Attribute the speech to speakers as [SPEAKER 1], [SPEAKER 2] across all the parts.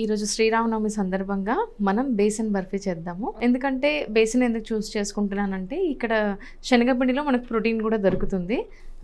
[SPEAKER 1] ఈరోజు శ్రీరామనవమి సందర్భంగా మనం బేసన్ బర్ఫీ చేద్దాము. ఎందుకంటే బేసన్ ఎందుకు చూస్ చేసుకుంటున్నానంటే ఇక్కడ శనగపిండిలో మనకు ప్రోటీన్ కూడా దొరుకుతుంది.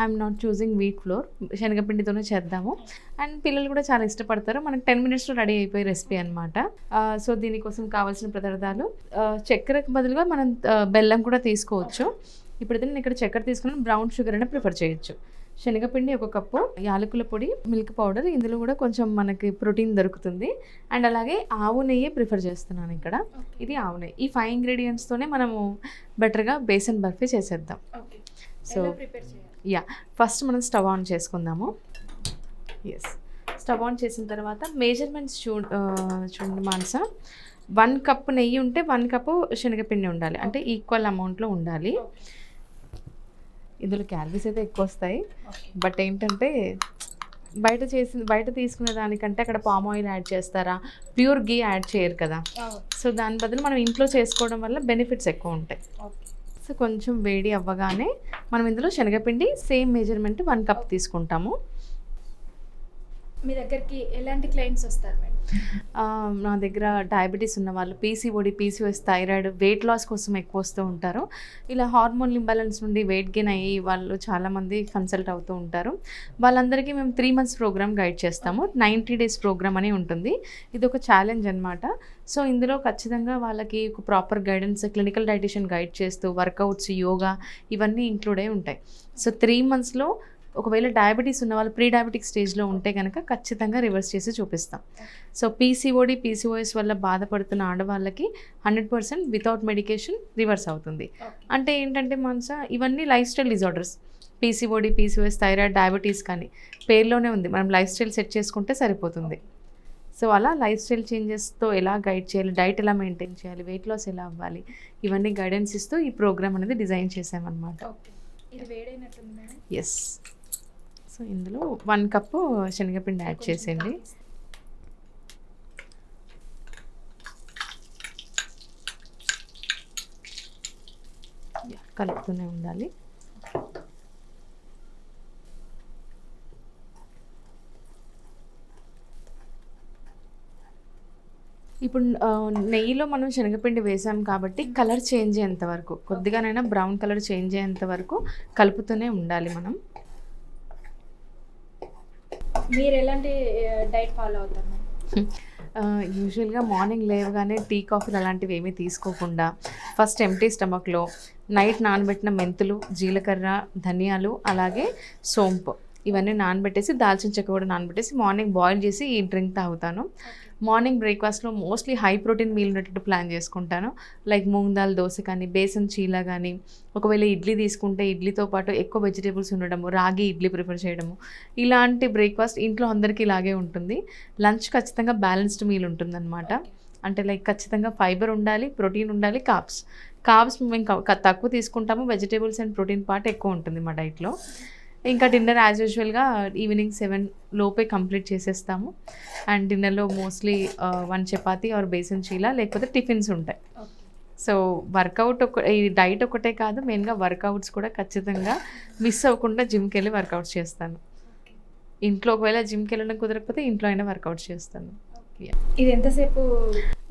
[SPEAKER 1] I'm not choosing wheat flour, శనగపిండితోనే చేద్దాము. అండ్ పిల్లలు కూడా చాలా ఇష్టపడతారు. మనకు 10 minutesలో రెడీ అయిపోయే రెసిపీ అనమాట. సో దీనికోసం కావాల్సిన పదార్థాలు, చక్కెరకు బదులుగా మనం బెల్లం కూడా తీసుకోవచ్చు. ఇప్పుడైతే నేను ఇక్కడ చక్కెర తీసుకుని బ్రౌన్ షుగర్ అయినా ప్రిఫర్ చేయొచ్చు. శనగపిండి 1 కప్పు, యాలకుల పొడి, మిల్క్ పౌడర్, ఇందులో కూడా కొంచెం మనకి ప్రోటీన్ దొరుకుతుంది. అండ్ అలాగే ఆవు నెయ్యి ప్రిఫర్ చేస్తున్నాను ఇక్కడ. ఇది ఆవు నెయ్యి. ఈ 5 ingredientsతోనే మనము బెటర్గా బేసన్ బర్ఫీ చేసేద్దాం. సో ఫస్ట్ మనం స్టవ్ ఆన్ చేసుకుందాము. స్టవ్ ఆన్ చేసిన తర్వాత మెజర్మెంట్స్ చూడండి మానస. 1 కప్ నెయ్యి ఉంటే 1 కప్పు శనగపిండి ఉండాలి, అంటే ఈక్వల్ అమౌంట్లో ఉండాలి. ఇందులో క్యాలరీస్ అయితే ఎక్కువ వస్తాయి, బట్ ఏంటంటే బయట తీసుకునే దానికంటే అక్కడ పామ్ ఆయిల్ యాడ్ చేస్తారా, ప్యూర్ గీ యాడ్ చేయరు కదా. సో దాని బదులు మనం ఇంట్లో చేసుకోవడం వల్ల బెనిఫిట్స్ ఎక్కువ ఉంటాయి. సో కొంచెం వేడి అవ్వగానే మనం ఇందులో శనగపిండి సేమ్ మెజర్మెంట్ 1 కప్ తీసుకుంటాము.
[SPEAKER 2] మీ దగ్గరికి ఎలాంటి క్లయింట్స్ వస్తారు మేడం?
[SPEAKER 1] నా దగ్గర డయాబెటీస్ ఉన్న వాళ్ళు, PCOD, PCOS, thyroid, weight loss కోసం ఎక్కువ వస్తూ ఉంటారు. ఇలా హార్మోన్ ఇంబ్యాలెన్స్ నుండి వెయిట్ గెయిన్ అయ్యి వాళ్ళు చాలామంది కన్సల్ట్ అవుతూ ఉంటారు. వాళ్ళందరికీ మేము 3 months ప్రోగ్రామ్ గైడ్ చేస్తాము. 90 days ప్రోగ్రామ్ అని ఉంటుంది. ఇది ఒక ఛాలెంజ్ అనమాట. సో ఇందులో ఖచ్చితంగా వాళ్ళకి ఒక proper guidance, clinical dietician guide చేస్తూ వర్కౌట్స్, యోగా ఇవన్నీ ఇంక్లూడ్ అయి ఉంటాయి. సో 3 monthsలో ఒకవేళ డయాబెటీస్ ఉన్న వాళ్ళు ప్రీ డయాబెటిక్ స్టేజ్లో ఉంటే కనుక ఖచ్చితంగా రివర్స్ చేసి చూపిస్తాం. సో పీసీఓడి, పీసీఓఎస్ వల్ల బాధపడుతున్న ఆడవాళ్ళకి 100% వితౌట్ మెడికేషన్ రివర్స్ అవుతుంది. అంటే ఏంటంటే మనస ఇవన్నీ life style disorders. PCOD, PCOS, thyroid, diabetes కానీ పేరులోనే ఉంది. మనం లైఫ్ స్టైల్ సెట్ చేసుకుంటే సరిపోతుంది. సో అలా లైఫ్ స్టైల్ చేంజెస్తో ఎలా గైడ్ చేయాలి, డైట్ ఎలా మెయింటైన్ చేయాలి, వెయిట్ లాస్ ఎలా అవ్వాలి, ఇవన్నీ గైడెన్స్ ఇస్తూ ఈ ప్రోగ్రామ్ అనేది డిజైన్ చేసామన్నమాట. ఎస్. సో ఇందులో 1 కప్పు శనగపిండి యాడ్ చేసేయండి. కలుపుతూనే ఉండాలి. ఇప్పుడు నెయ్యిలో మనం శనగపిండి వేసాం కాబట్టి కలర్ చేంజ్ అయ్యేంత వరకు, కొద్దిగానైనా బ్రౌన్ కలర్ చేంజ్ అయ్యేంత వరకు కలుపుతూనే ఉండాలి మనం.
[SPEAKER 2] మీరు ఎలాంటి డైట్ ఫాలో అవుతారు?
[SPEAKER 1] యూజువల్గా మార్నింగ్ లేవగానే టీ, కాఫీలు అలాంటివి ఏమీ తీసుకోకుండా ఫస్ట్ ఎంప్టీ స్టమక్లో నైట్ నానబెట్టిన మెంతులు, జీలకర్ర, ధనియాలు, అలాగే సోంపు ఇవన్నీ నానబెట్టేసి, దాల్చిన చెక్క కూడా నానబెట్టేసి మార్నింగ్ బాయిల్ చేసి ఈ డ్రింక్ తాగుతాను. మార్నింగ్ బ్రేక్ఫాస్ట్లో మోస్ట్లీ హై ప్రోటీన్ మీల్ ఉన్నట్టు ప్లాన్ చేసుకుంటాను. లైక్ మూంగ్ దాల్ దోశ కానీ, బేసన్ చీలా కానీ, ఒకవేళ ఇడ్లీ తీసుకుంటే ఇడ్లీతో పాటు ఎక్కువ వెజిటేబుల్స్ ఉండడము, రాగి ఇడ్లీ ప్రిఫర్ చేయడము, ఇలాంటి బ్రేక్ఫాస్ట్ ఇంట్లో అందరికీ ఇలాగే ఉంటుంది. లంచ్ ఖచ్చితంగా బ్యాలెన్స్డ్ మీల్ ఉంటుందన్నమాట. అంటే లైక్ ఖచ్చితంగా ఫైబర్ ఉండాలి, ప్రోటీన్ ఉండాలి, కార్బ్స్ మేము తక్కువ తీసుకుంటాము, వెజిటేబుల్స్ అండ్ ప్రోటీన్ పార్ట్ ఎక్కువ ఉంటుంది మా డైట్లో. ఇంకా డిన్నర్ యాజ్ యూజువల్గా ఈవినింగ్ 7 లోపే కంప్లీట్ చేసేస్తాము. అండ్ డిన్నర్లో మోస్ట్లీ 1 చపాతీ ఆర్ బేసన్ చీలా, లేకపోతే టిఫిన్స్ ఉంటాయి. సో వర్కౌట్ ఈ డైట్ ఒకటే కాదు, మెయిన్గా వర్కౌట్స్ కూడా ఖచ్చితంగా మిస్ అవ్వకుండా జిమ్కి వెళ్ళి వర్కౌట్స్ చేస్తాను. ఇంట్లో ఒకవేళ జిమ్కి వెళ్ళడం కుదరకపోతే ఇంట్లో అయినా వర్కౌట్స్ చేస్తాను.
[SPEAKER 2] ఇది ఎంతసేపు?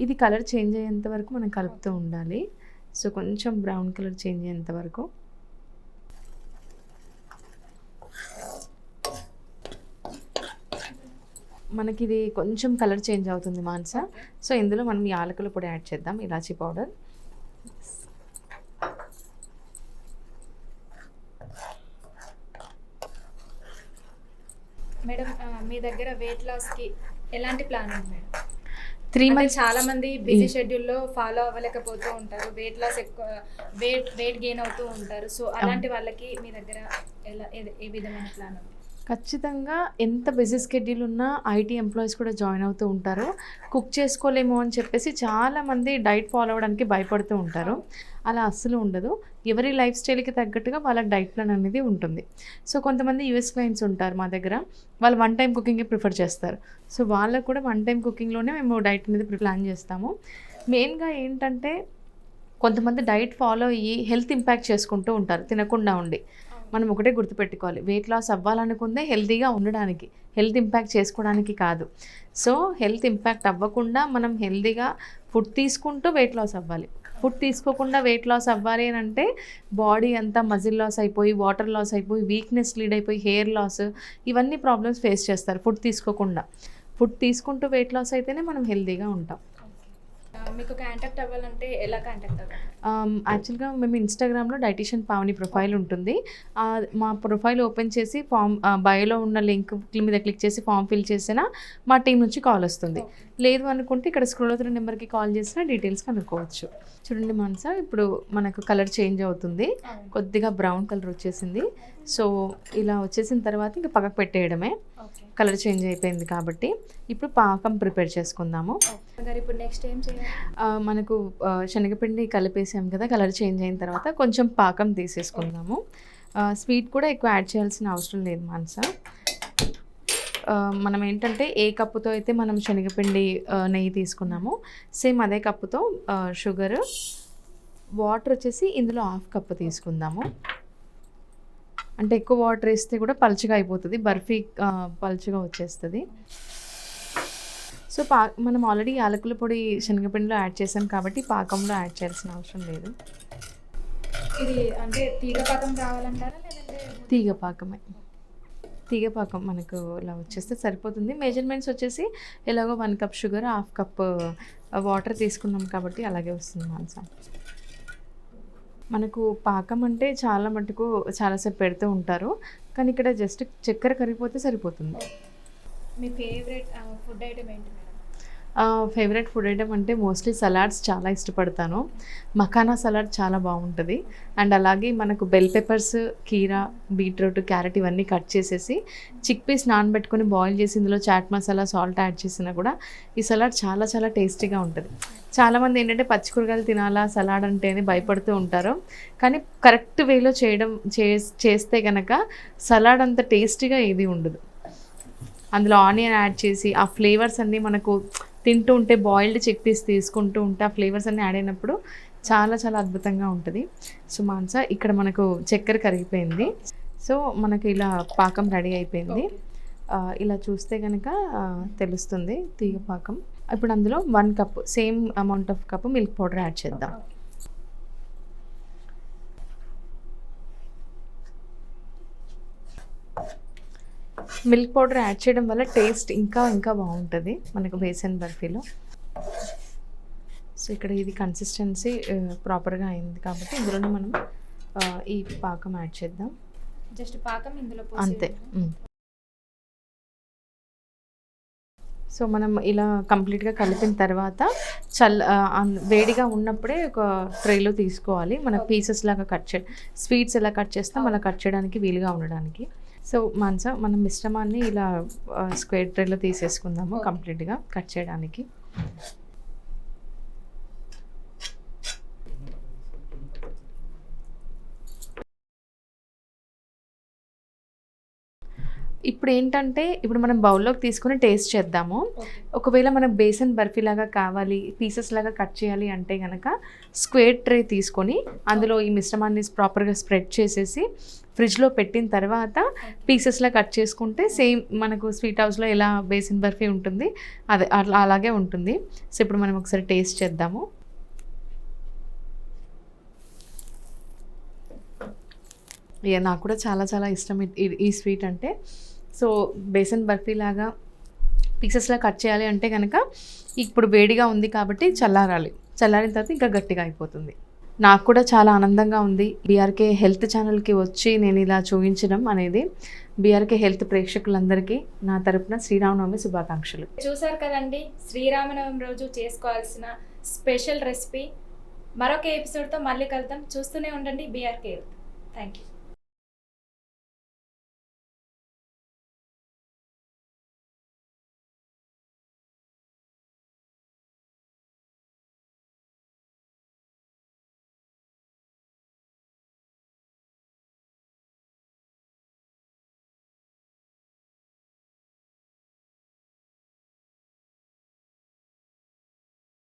[SPEAKER 1] ఇది కలర్ చేంజ్ అయ్యేంత వరకు మనం కలుపుతూ ఉండాలి. సో కొంచెం బ్రౌన్ కలర్ చేంజ్ అయ్యేంత వరకు. మనకి ఇది కొంచెం కలర్ చేంజ్ అవుతుంది మానస. సో ఇందులో మనం యాలకుల పొడి యాడ్ చేద్దాం, ఇలాచీ పౌడర్.
[SPEAKER 2] మేడం మీ దగ్గర వెయిట్ లాస్కి ఎలాంటి ప్లాన్ ఉంది మేడం?
[SPEAKER 1] 3 months.
[SPEAKER 2] చాలా మంది బిజీ షెడ్యూల్లో ఫాలో అవ్వలేకపోతూ ఉంటారు, వెయిట్ లాస్ ఎక్కువ వెయిట్ గెయిన్ అవుతూ ఉంటారు. సో అలాంటి వాళ్ళకి మీ దగ్గర ఏ విధమైన ప్లాన్ ఉంది?
[SPEAKER 1] ఖచ్చితంగా ఎంత బిజీ స్కెడ్యూల్ ఉన్నా ఐటీ ఎంప్లాయీస్ కూడా జాయిన్ అవుతూ ఉంటారు. కుక్ చేసుకోలేము అని చెప్పేసి చాలామంది డైట్ ఫాలో అవ్వడానికి భయపడుతూ ఉంటారు. అలా అస్సలు ఉండదు. ఎవరి లైఫ్ స్టైల్‌కి తగ్గట్టుగా వాళ్ళకి డైట్ ప్లాన్ అనేది ఉంటుంది. సో, కొంతమంది యూఎస్ క్లయింట్స్ ఉంటారు మా దగ్గర. వాళ్ళు వన్ టైమ్ కుకింగే ప్రిఫర్ చేస్తారు. సో, వాళ్ళకి కూడా వన్ టైమ్ కుకింగ్‌లోనే మేము డైట్ అనేది ప్లాన్ చేస్తాము. మెయిన్‌గా ఏంటంటే కొంతమంది డైట్ ఫాలో అయ్యి హెల్త్ ఇంపాక్ట్ చేసుకుంటూ ఉంటారు తినకుండా ఉండి. మనం ఒకటే గుర్తుపెట్టుకోవాలి, వెయిట్ లాస్ అవ్వాలనుకుందే హెల్తీగా ఉండడానికి, హెల్త్ ఇంపాక్ట్ చేసుకోవడానికి కాదు. సో, హెల్త్ ఇంపాక్ట్ అవ్వకుండా మనం హెల్తీగా ఫుడ్ తీసుకుంటూ వెయిట్ లాస్ అవ్వాలి. ఫుడ్ తీసుకోకుండా వెయిట్ లాస్ అవ్వాలి అని అంటే బాడీ అంతా మజిల్ లాస్ అయిపోయి, వాటర్ లాస్ అయిపోయి, వీక్నెస్ లీడ్ అయిపోయి, హెయిర్ లాస్, ఇవన్నీ ప్రాబ్లమ్స్ ఫేస్ చేస్తారు ఫుడ్ తీసుకోకుండా. ఫుడ్ తీసుకుంటూ వెయిట్ లాస్ అయితేనే మనం హెల్తీగా ఉంటాం.
[SPEAKER 2] మీకు కాంటాక్ట్ అవ్వాలంటే ఎలా కాంటాక్ట్ అవ్వాలి?
[SPEAKER 1] యాక్చువల్గా మేము ఇన్స్టాగ్రామ్లో డైటీషియన్ పావని ప్రొఫైల్ ఉంటుంది. మా ప్రొఫైల్ ఓపెన్ చేసి బయోలో ఉన్న లింక్ మీద క్లిక్ చేసి ఫామ్ ఫిల్ చేసినా మా టీం నుంచి కాల్ వస్తుంది. లేదు అనుకుంటే ఇక్కడ స్క్రోల్ అవుతున్న నెంబర్కి కాల్ చేసినా డీటెయిల్స్ కనుక్కోవచ్చు. చూడండి మనసా, ఇప్పుడు మనకు కలర్ చేంజ్ అవుతుంది, కొద్దిగా బ్రౌన్ కలర్ వచ్చేసింది. సో, ఇలా వచ్చేసిన తర్వాత ఇంకా పక్కకు పెట్టేయడమే. కలర్ చేంజ్ అయిపోయింది కాబట్టి ఇప్పుడు పాకం ప్రిపేర్ చేసుకుందాము.
[SPEAKER 2] ఇప్పుడు నెక్స్ట్ ఏం చేయాలి?
[SPEAKER 1] మనకు శనగపిండి కలిపేసాం కదా, కలర్ చేంజ్ అయిన తర్వాత కొంచెం పాకం తీసేసుకుందాము. స్వీట్ కూడా ఎక్కువ యాడ్ చేయాల్సిన అవసరం లేదు మనసా. మనం ఏంటంటే ఏ కప్పుతో అయితే మనం శనగపిండి నెయ్యి తీసుకున్నామో సేమ్ అదే కప్పుతో షుగర్, వాటర్ వచ్చేసి ఇందులో 1/2 కప్పు తీసుకుందాము. అంటే ఎక్కువ వాటర్ వేస్తే కూడా పలుచగా అయిపోతుంది, బర్ఫీ పలుచగా వచ్చేస్తుంది. సో, మనం ఆల్రెడీ యాలకుల పొడి శనగపిండిలో యాడ్ చేసాం కాబట్టి పాకంలో యాడ్ చేయాల్సిన అవసరం లేదు.
[SPEAKER 2] ఇది అంటే తీగ పాకం కావాలంటారా లేదంటే?
[SPEAKER 1] తీగ పాకమే, తీగ పాకం మనకు ఇలా వచ్చేస్తే సరిపోతుంది. మెజర్మెంట్స్ వచ్చేసి ఎలాగో 1 కప్ షుగర్, 1/2 కప్ వాటర్ తీసుకున్నాం కాబట్టి అలాగే వస్తుంది మాంసం. మనకు పాకం అంటే చాలా మటుకు చాలాసేపు పెడుతూ ఉంటారు, కానీ ఇక్కడ జస్ట్ చక్కెర కరిగిపోతే సరిపోతుంది.
[SPEAKER 2] మీ ఫేవరెట్ ఫుడ్ ఐటమ్ ఏంటి మేడం?
[SPEAKER 1] ఫేవరెట్ ఫుడ్ ఐటమ్ అంటే మోస్ట్లీ సలాడ్స్ చాలా ఇష్టపడతాను. మఖానా సలాడ్ చాలా బాగుంటుంది. అండ్ అలాగే మనకు బెల్ పెప్పర్స్, కీరా, బీట్రూట్, క్యారెట్ ఇవన్నీ కట్ చేసేసి చిక్ పీస్ నానబెట్టుకొని బాయిల్ చేసి ఇందులో చాట్ మసాలా, సాల్ట్ యాడ్ చేసినా కూడా ఈ సలాడ్ చాలా చాలా టేస్టీగా ఉంటుంది. చాలామంది ఏంటంటే పచ్చి కూరగాయలు తినాలా సలాడ్ అంటే అని భయపడుతూ ఉంటారు, కానీ కరెక్ట్ వేలో చేస్తే కనుక సలాడ్ అంత టేస్టీగా ఏది ఉండదు. అందులో ఆనియన్ యాడ్ చేసి ఆ ఫ్లేవర్స్ అన్నీ మనకు తింటూ ఉంటే, బాయిల్డ్ చిక్ పీస్ తీసుకుంటూ ఉంటే ఆ ఫ్లేవర్స్ అన్నీ యాడ్ అయినప్పుడు చాలా చాలా అద్భుతంగా ఉంటుంది. సో, మాంస ఇక్కడ మనకు చక్కెర కరిగిపోయింది. సో, మనకు ఇలా పాకం రెడీ అయిపోయింది. ఇలా చూస్తే కనుక తెలుస్తుంది తీగ పాకం. ఇప్పుడు అందులో 1 cup, same amount of cup milk powder add చేద్దాం. మిల్క్ పౌడర్ యాడ్ చేయడం వల్ల టేస్ట్ ఇంకా ఇంకా బాగుంటుంది మనకు బేసన్ బర్ఫీలో. సో, ఇక్కడ ఇది కన్సిస్టెన్సీ ప్రాపర్గా అయింది కాబట్టి ఇందులోనే మనం ఈ పాకం యాడ్ చేద్దాం.
[SPEAKER 2] జస్ట్ పాకం ఇందులో
[SPEAKER 1] అంతే. సో, మనం ఇలా కంప్లీట్గా కలిపిన తర్వాత వేడిగా ఉన్నప్పుడే ఒక ట్రేలో తీసుకోవాలి. మన పీసెస్ లాగా స్వీట్స్ ఎలా కట్ చేస్తాం అలా కట్ చేయడానికి వీలుగా ఉండడానికి. సో, మనం మిశ్రమాన్ని ఇలా స్క్వేర్ ట్రేలో తీసేసుకుందాము కంప్లీట్గా కట్ చేయడానికి. ఇప్పుడు ఏంటంటే ఇప్పుడు మనం బౌల్లోకి తీసుకుని టేస్ట్ చేద్దాము. ఒకవేళ మనకు బేసన్ బర్ఫీ లాగా కావాలి, పీసెస్ లాగా కట్ చేయాలి అంటే కనుక స్క్వేర్ ట్రే తీసుకొని అందులో ఈ మిశ్రమాన్ని ప్రాపర్గా స్ప్రెడ్ చేసేసి ఫ్రిడ్జ్లో పెట్టిన తర్వాత పీసెస్లా కట్ చేసుకుంటే సేమ్ మనకు స్వీట్ హౌస్లో ఎలా బేసన్ బర్ఫీ ఉంటుంది అదే అలాగే ఉంటుంది. సో, ఇప్పుడు మనం ఒకసారి టేస్ట్ చేద్దాము. నాకు కూడా చాలా చాలా ఇష్టం ఈ స్వీట్ అంటే. సో, బేసన్ బర్ఫీ లాగా పీసెస్లా కట్ చేయాలి అంటే కనుక ఇప్పుడు వేడిగా ఉంది కాబట్టి చల్లారాలి. చల్లారిన తర్వాత ఇంకా గట్టిగా అయిపోతుంది. నాకు కూడా చాలా ఆనందంగా ఉంది బీఆర్కే హెల్త్ ఛానల్కి వచ్చి నేను ఇలా చూపించడం అనేది. బీఆర్కే హెల్త్ ప్రేక్షకులందరికీ నా తరపున శ్రీరామనవమి శుభాకాంక్షలు.
[SPEAKER 2] చూసారు కదండి, శ్రీరామనవమి రోజు చేసుకోవాల్సిన స్పెషల్ రెసిపీ. మరొక ఎపిసోడ్తో మళ్ళీ కలుద్దాం. చూస్తూనే ఉండండి బీఆర్కే. Thank you.